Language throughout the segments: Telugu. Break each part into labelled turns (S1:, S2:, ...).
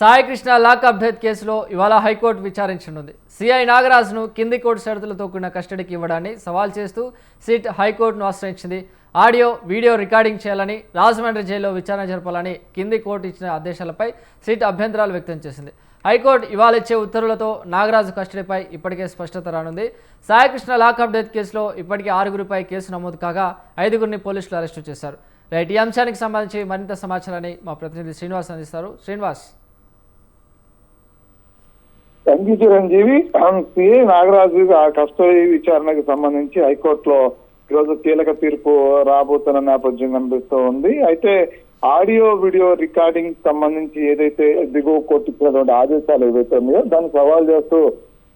S1: సాయికృష్ణ లాకప్ డెత్ కేసులో ఇవాళ హైకోర్టు విచారించనుంది. సిఐ నాగరాజును కింది కోర్టు షరతులతో కూడిన కస్టడీకి ఇవ్వడాన్ని సవాల్ చేస్తూ సిట్ హైకోర్టును ఆశ్రయించింది. ఆడియో వీడియో రికార్డింగ్ చేయాలని, రాజమండ్రి జైల్లో విచారణ జరపాలని కింది కోర్టు ఇచ్చిన ఆదేశాలపై సిట్ అభ్యంతరాలు వ్యక్తం చేసింది. హైకోర్టు ఇవాళ ఇచ్చే ఉత్తర్వులతో నాగరాజు కస్టడీపై ఇప్పటికే స్పష్టత రానుంది. సాయికృష్ణ లాకప్ డెత్ కేసులో ఇప్పటికే 6గురిపై కేసు నమోదు కాగా 5గురిని పోలీసులు అరెస్టు చేశారు. రైట్, ఈ అంశానికి సంబంధించి మరింత సమాచారాన్ని మా ప్రతినిధి శ్రీనివాస్ అందిస్తారు. శ్రీనివాస్.
S2: సంగీ చిరంజీవి సిఐ నాగరాజు కస్టడీ విచారణకు సంబంధించి హైకోర్టులో ఈరోజు కీలక తీర్పు రాబోతున్న నేపథ్యం కనిపిస్తూ ఉంది. అయితే ఆడియో వీడియో రికార్డింగ్ సంబంధించి ఏదైతే దిగువ కోర్టు ఇచ్చినటువంటి ఆదేశాలు ఏవైతే ఉన్నాయో దాన్ని సవాల్ చేస్తూ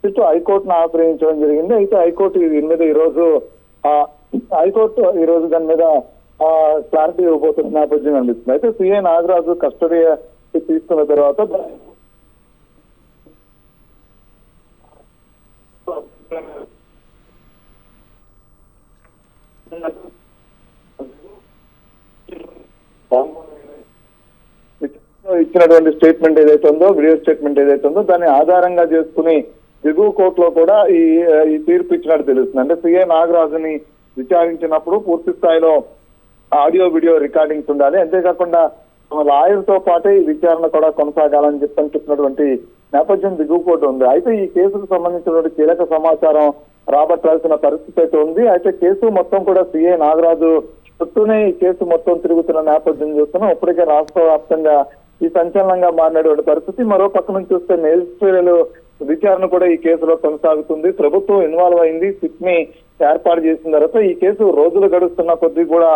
S2: ఇటు హైకోర్టును ఆశ్రయించడం జరిగింది. అయితే హైకోర్టు దీని మీద ఈరోజు దాని మీద క్లారిటీ ఇవ్వబోతున్న నేపథ్యం కనిపిస్తుంది. అయితే సిఐ నాగరాజు కస్టడీ తీసుకున్న తర్వాత ఇచ్చినటువంటి స్టేట్మెంట్ ఏదైతే ఉందో, వీడియో స్టేట్మెంట్ ఏదైతే ఉందో దాన్ని ఆధారంగా చేసుకుని దిగువ కోర్టులో కూడా ఈ తీర్పు ఇచ్చినట్టు తెలుస్తుంది. అంటే సిఐ నాగరాజుని విచారించినప్పుడు పూర్తి స్థాయిలో ఆడియో వీడియో రికార్డింగ్స్ ఉండాలి, అంతేకాకుండా లాయర్ తో పాటే ఈ విచారణ కూడా కొనసాగాలని చెప్పినటువంటి నేపథ్యం దిగువ కోర్టు ఉంది. అయితే ఈ కేసుకు సంబంధించినటువంటి కీలక సమాచారం రాబట్టాల్సిన పరిస్థితి అయితే ఉంది. అయితే కేసు మొత్తం కూడా సిఐ నాగరాజు చుట్టూనే ఈ కేసు మొత్తం తిరుగుతున్న నేపథ్యం చూస్తున్నాం. ఇప్పటికే రాష్ట్ర వ్యాప్తంగా ఈ సంచలనంగా మారినటువంటి పరిస్థితి. మరో పక్క నుంచి చూస్తే మేజిస్ట్రేట్ విచారణ కూడా ఈ కేసులో కొనసాగుతుంది. ప్రభుత్వం ఇన్వాల్వ్ అయింది, సిట్ ని ఏర్పాటు చేసిన తర్వాత ఈ కేసు రోజులు గడుస్తున్న కొద్దీ కూడా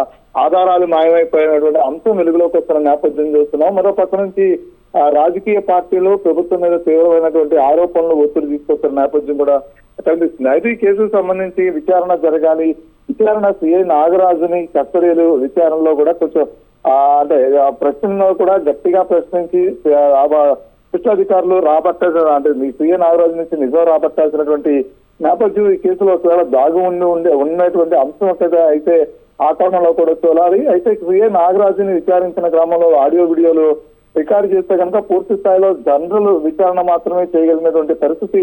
S2: ఆధారాలు మాయమైపోయినటువంటి అంశం వెలుగులోకి వస్తున్న నేపథ్యం చూస్తున్నాం. మరో పక్క నుంచి రాజకీయ పార్టీలు ప్రభుత్వం మీద తీవ్రమైనటువంటి ఆరోపణలు ఒత్తిడి తీసుకొస్తున్న నేపథ్యం కూడా కనిపిస్తుంది. అయితే ఈ కేసుకు సంబంధించి విచారణ జరగాలి. విచారణ సిఐ నాగరాజుని కస్టడీలు విచారణలో కూడా కొంచెం అంటే ప్రశ్నలో కూడా గట్టిగా ప్రశ్నించి శిక్షాధికారులు అంటే సిఐ నాగరాజు నుంచి నిజం రాబట్టాల్సినటువంటి నేపథ్యం ఈ కేసులో ఒకవేళ దాగు ఉన్నటువంటి అంశం అయితే ఆ కోణంలో కూడా చూడాలి. అయితే సిఐ నాగరాజుని విచారించిన క్రమంలో ఆడియో వీడియోలు రికార్డు చేస్తే కనుక పూర్తి స్థాయిలో జనరల్ విచారణ మాత్రమే చేయగలిగినటువంటి పరిస్థితి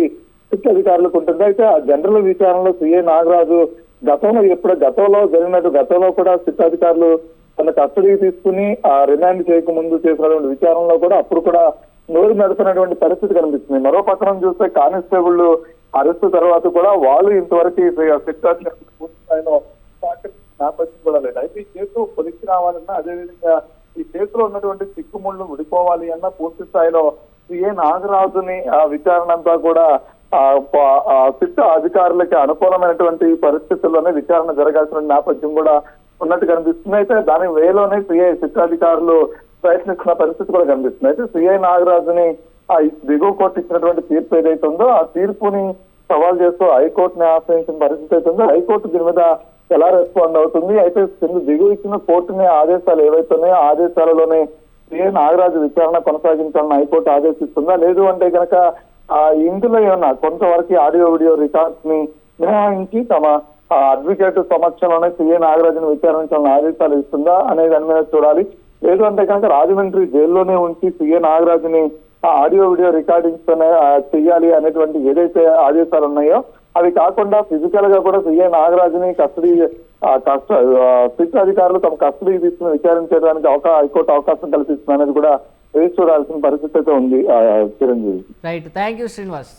S2: శిక్ష అధికారులకు ఉంటుంది. అయితే ఆ జనరల్ విచారణలో సిఐ నాగరాజు గతంలో కూడా శిక్ష అధికారులు తన కస్టడీకి తీసుకుని రిమాండ్ చేయకముందు చేసినటువంటి విచారణలో కూడా అప్పుడు కూడా నోరు నడిపినటువంటి పరిస్థితి కనిపిస్తుంది. మరో పక్కన చూస్తే కానిస్టేబుల్ అరెస్టు తర్వాత కూడా వాళ్ళు ఇంతవరకు పూర్తి స్థాయిలో నేపథ్యం కూడా లేదు. అయితే ఈ కేసు పొలికి రావాలన్నా, అదేవిధంగా ఈ కేసులో ఉన్నటువంటి చిక్కుముళ్ళు విడిపోవాలి అన్న పూర్తి స్థాయిలో సిఐ నాగరాజుని విచారణ అంతా కూడా సిట్ అధికారులకి అనుకూలమైనటువంటి పరిస్థితుల్లోనే విచారణ జరగాల్సిన నేపథ్యం కూడా ఉన్నట్టు కనిపిస్తుంది. అయితే దాని వేలోనే సిట్ అధికారులు ప్రయత్నిస్తున్న పరిస్థితి కూడా కనిపిస్తుంది. అయితే సిఐ నాగరాజుని దిగువ కోర్టు ఇచ్చినటువంటి తీర్పు ఏదైతే ఉందో ఆ తీర్పుని సవాల్ చేస్తూ హైకోర్టుని ఆశ్రయించిన పరిస్థితి అయితే ఉందో హైకోర్టు దీని మీద ఎలా రెస్పాండ్ అవుతుంది. అయితే దిగువ ఇచ్చిన కోర్టుని ఆదేశాలు ఏవైతే ఉన్నాయో ఆదేశాలలోనే సిఐ నాగరాజు విచారణ కొనసాగించాలని హైకోర్టు ఆదేశిస్తుందా, లేదు అంటే కనుక ఇందులో ఏమన్నా కొంతవరకు ఆడియో వీడియో రికార్డ్స్ ని మినహాయించి తమ అడ్వకేట్ సమక్షంలోనే సిఐ నాగరాజును విచారించాలని ఆదేశాలు ఇస్తుందా అనే దాని మీద చూడాలి. లేదు అంటే కనుక రాజమండ్రి జైల్లోనే ఉంచి సిఐ నాగరాజుని ఆడియో వీడియో రికార్డింగ్స్ చెయ్యాలి అనేటువంటి ఏదైతే ఆదేశాలు ఉన్నాయో అవి కాకుండా ఫిజికల్ గా కూడా సిఐ నాగరాజుని సిట్ అధికారులు తమ కస్టడీ తీసుకుని విచారించడానికి హైకోర్టు అవకాశం కల్పిస్తుంది అనేది కూడా వేచి చూడాల్సిన పరిస్థితి అయితే ఉంది. Chiranjeevi.
S1: Right, thank you Srinivas.